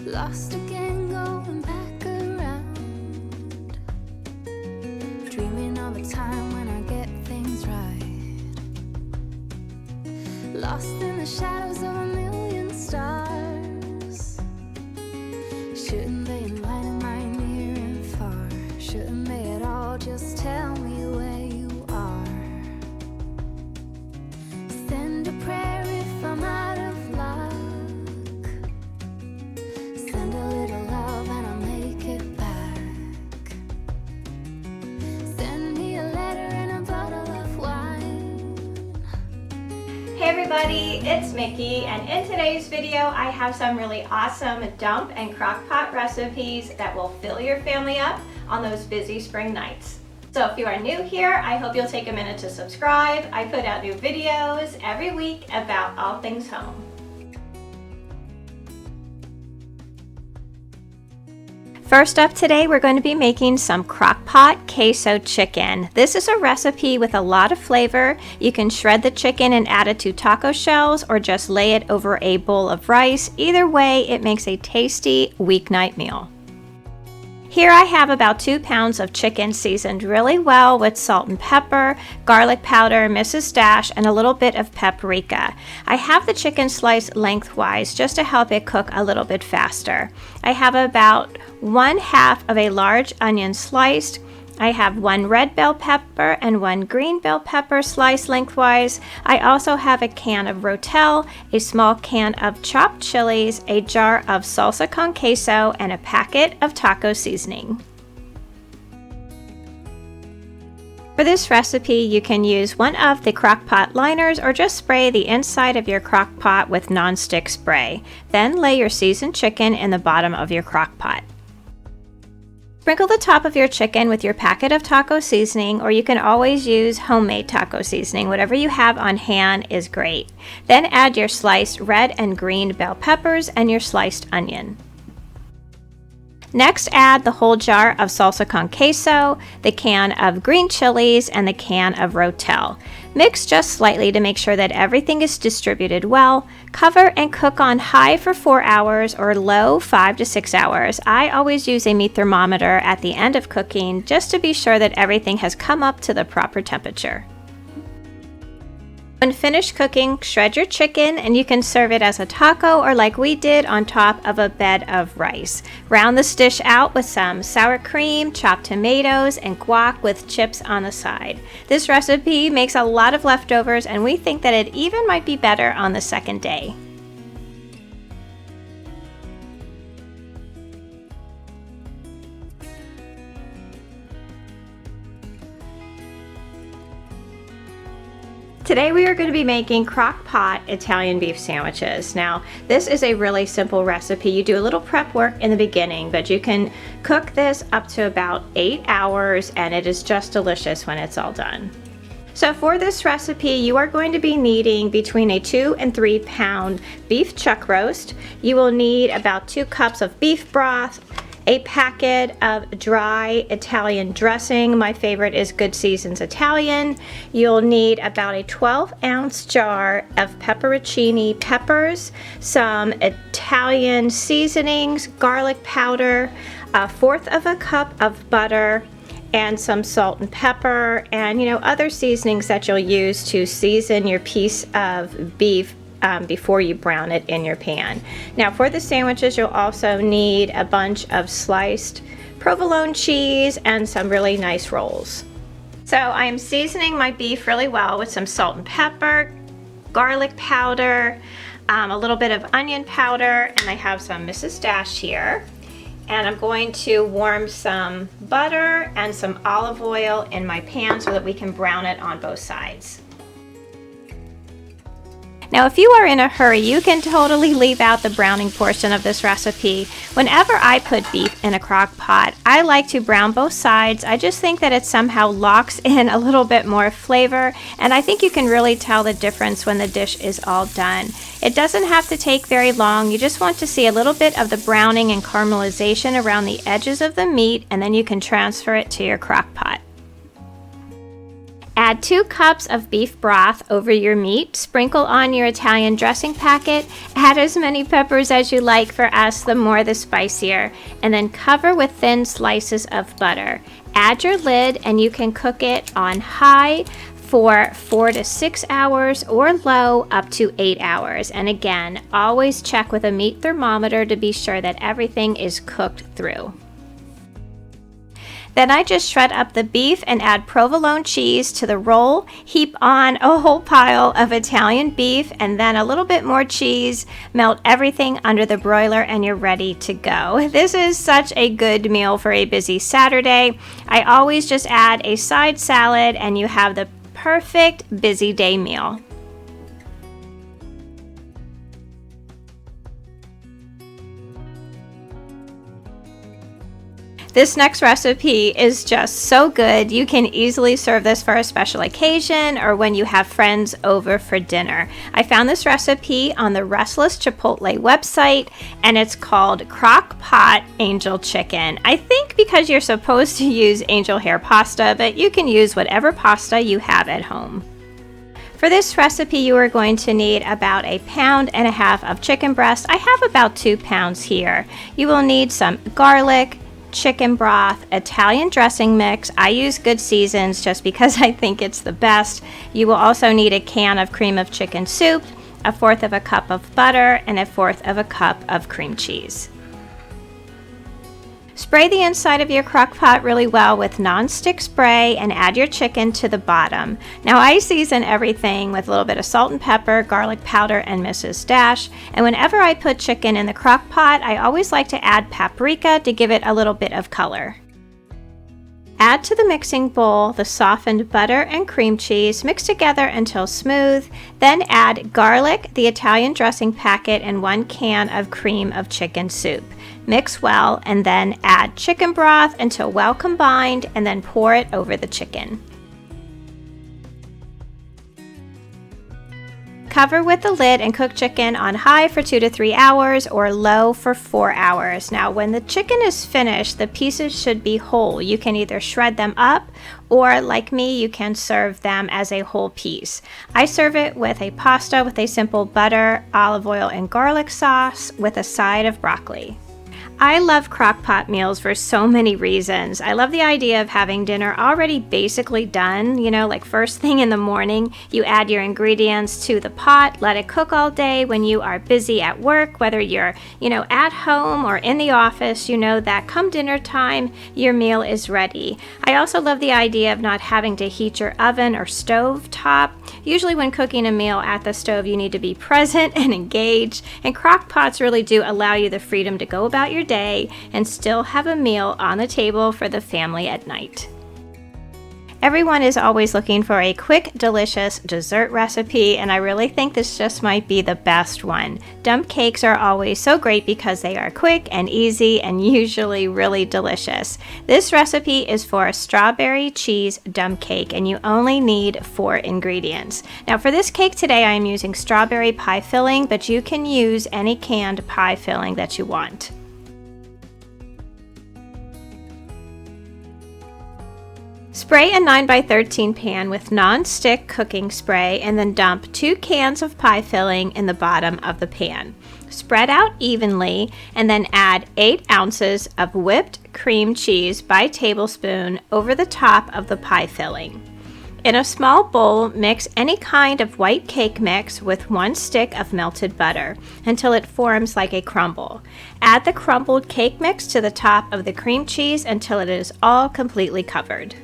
Lost again, going back around, dreaming of a time when I get things right. Lost in the shadows of a million stars. Shouldn't they enlighten my near and far? Shouldn't they at all just tell me where you are? Send a prayer if I'm out of luck. Send a little love and I'll make it back. Send me a letter and a bottle of wine. Hey everybody, it's Mickey, and in today's video I have some really awesome dump and crock pot recipes that will fill your family up on those busy spring nights. So if you are new here, I hope you'll take a minute to subscribe. I put out new videos every week about all things home. First up today, we're going to be making some Crockpot Queso Chicken. This is a recipe with a lot of flavor. You can shred the chicken and add it to taco shells or just lay it over a bowl of rice. Either way, it makes a tasty weeknight meal. Here I have about 2 pounds of chicken seasoned really well with salt and pepper, garlic powder, Mrs. Dash, and a little bit of paprika. I have the chicken sliced lengthwise just to help it cook a little bit faster. I have about 1/2 of a large onion sliced. I have 1 red bell pepper and 1 green bell pepper sliced lengthwise. I also have a can of Rotel, a small can of chopped chilies, a jar of salsa con queso, and a packet of taco seasoning. For this recipe, you can use one of the Crockpot liners or just spray the inside of your Crockpot with nonstick spray. Then lay your seasoned chicken in the bottom of your Crockpot. Sprinkle the top of your chicken with your packet of taco seasoning, or you can always use homemade taco seasoning. Whatever you have on hand is great. Then add your sliced red and green bell peppers and your sliced onion. Next, add the whole jar of salsa con queso, the can of green chilies, and the can of Rotel. Mix just slightly to make sure that everything is distributed well. Cover and cook on high for 4 hours or low 5 to 6 hours. I always use a meat thermometer at the end of cooking just to be sure that everything has come up to the proper temperature. When finished cooking, shred your chicken and you can serve it as a taco or like we did on top of a bed of rice. Round this dish out with some sour cream, chopped tomatoes, and guac with chips on the side. This recipe makes a lot of leftovers and we think that it even might be better on the second day. Today we are going to be making Crock-Pot Italian beef sandwiches. Now, this is a really simple recipe. You do a little prep work in the beginning, but you can cook this up to about 8 hours and it is just delicious when it's all done. So for this recipe, you are going to be needing between a 2 and 3 pound beef chuck roast. You will need about 2 cups of beef broth, a packet of dry Italian dressing. My favorite is Good Seasons Italian. You'll need about a 12-ounce jar of pepperoncini peppers, some Italian seasonings, garlic powder, 1/4 of a cup of butter, and some salt and pepper, and other seasonings that you'll use to season your piece of beef before you brown it in your pan. Now for the sandwiches, you'll also need a bunch of sliced provolone cheese and some really nice rolls. So I am seasoning my beef really well with some salt and pepper, garlic powder, a little bit of onion powder, and I have some Mrs. Dash here. And I'm going to warm some butter and some olive oil in my pan so that we can brown it on both sides. Now if you are in a hurry, you can totally leave out the browning portion of this recipe. Whenever I put beef in a crock pot, I like to brown both sides. I just think that it somehow locks in a little bit more flavor, and I think you can really tell the difference when the dish is all done. It doesn't have to take very long. You just want to see a little bit of the browning and caramelization around the edges of the meat, and then you can transfer it to your crock pot. Add 2 cups of beef broth over your meat, sprinkle on your Italian dressing packet, add as many peppers as you like. For us, the more the spicier, and then cover with thin slices of butter. Add your lid and you can cook it on high for 4 to 6 hours or low up to 8 hours. And again, always check with a meat thermometer to be sure that everything is cooked through. Then I just shred up the beef and add provolone cheese to the roll, heap on a whole pile of Italian beef and then a little bit more cheese, melt everything under the broiler, and you're ready to go. This is such a good meal for a busy Saturday. I always just add a side salad and you have the perfect busy day meal. This next recipe is just so good. You can easily serve this for a special occasion or when you have friends over for dinner. I found this recipe on the Restless Chipotle website and it's called Crockpot Angel Chicken. I think because you're supposed to use angel hair pasta, but you can use whatever pasta you have at home. For this recipe, you are going to need about 1.5 pounds of chicken breast. I have about 2 pounds here. You will need some garlic, chicken broth, Italian dressing mix. I use Good Seasons just because I think it's the best. You will also need a can of cream of chicken soup, 1/4 cup of butter, and 1/4 cup of cream cheese. Spray the inside of your crock pot really well with non-stick spray and add your chicken to the bottom. Now I season everything with a little bit of salt and pepper, garlic powder, and Mrs. Dash. And whenever I put chicken in the crock pot, I always like to add paprika to give it a little bit of color. Add to the mixing bowl the softened butter and cream cheese, mix together until smooth. Then add garlic, the Italian dressing packet, and 1 can of cream of chicken soup. Mix well and then add chicken broth until well combined and then pour it over the chicken. Cover with the lid and cook chicken on high for 2 to 3 hours or low for 4 hours. Now when the chicken is finished, the pieces should be whole. You can either shred them up or like me, you can serve them as a whole piece. I serve it with a pasta with a simple butter, olive oil, and garlic sauce with a side of broccoli. I love crock-pot meals for so many reasons. I love the idea of having dinner already basically done, you know, like first thing in the morning. You add your ingredients to the pot, let it cook all day. When you are busy at work, whether you're, at home or in the office, you know that come dinner time, your meal is ready. I also love the idea of not having to heat your oven or stove top. Usually when cooking a meal at the stove, you need to be present and engaged, and crock pots really do allow you the freedom to go about your day and still have a meal on the table for the family at night. Everyone is always looking for a quick, delicious dessert recipe, and I really think this just might be the best one. Dump cakes are always so great because they are quick and easy and usually really delicious. This recipe is for a strawberry cheese dump cake, and you only need 4 ingredients. Now for this cake today, I am using strawberry pie filling, but you can use any canned pie filling that you want. Spray a 9x13 pan with non-stick cooking spray and then dump 2 cans of pie filling in the bottom of the pan. Spread out evenly and then add 8 ounces of whipped cream cheese by tablespoon over the top of the pie filling. In a small bowl, mix any kind of white cake mix with 1 stick of melted butter until it forms like a crumble. Add the crumbled cake mix to the top of the cream cheese until it is all completely covered.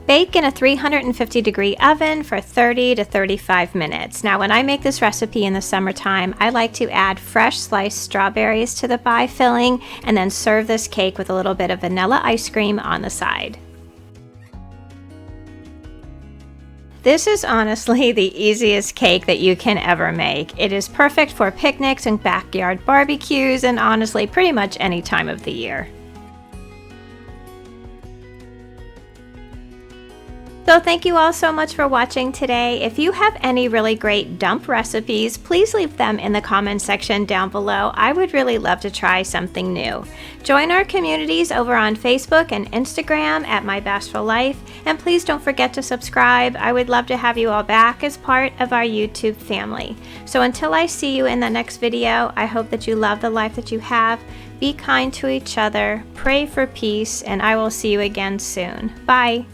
Bake in a 350-degree oven for 30 to 35 minutes. Now, when I make this recipe in the summertime, I like to add fresh sliced strawberries to the pie filling and then serve this cake with a little bit of vanilla ice cream on the side. This is honestly the easiest cake that you can ever make. It is perfect for picnics and backyard barbecues and honestly pretty much any time of the year. So thank you all so much for watching today. If you have any really great dump recipes, please leave them in the comment section down below. I would really love to try something new. Join our communities over on Facebook and Instagram at My Bashful Life, and please don't forget to subscribe. I would love to have you all back as part of our YouTube family. So until I see you in the next video, I hope that you love the life that you have, be kind to each other, pray for peace, and I will see you again soon. Bye.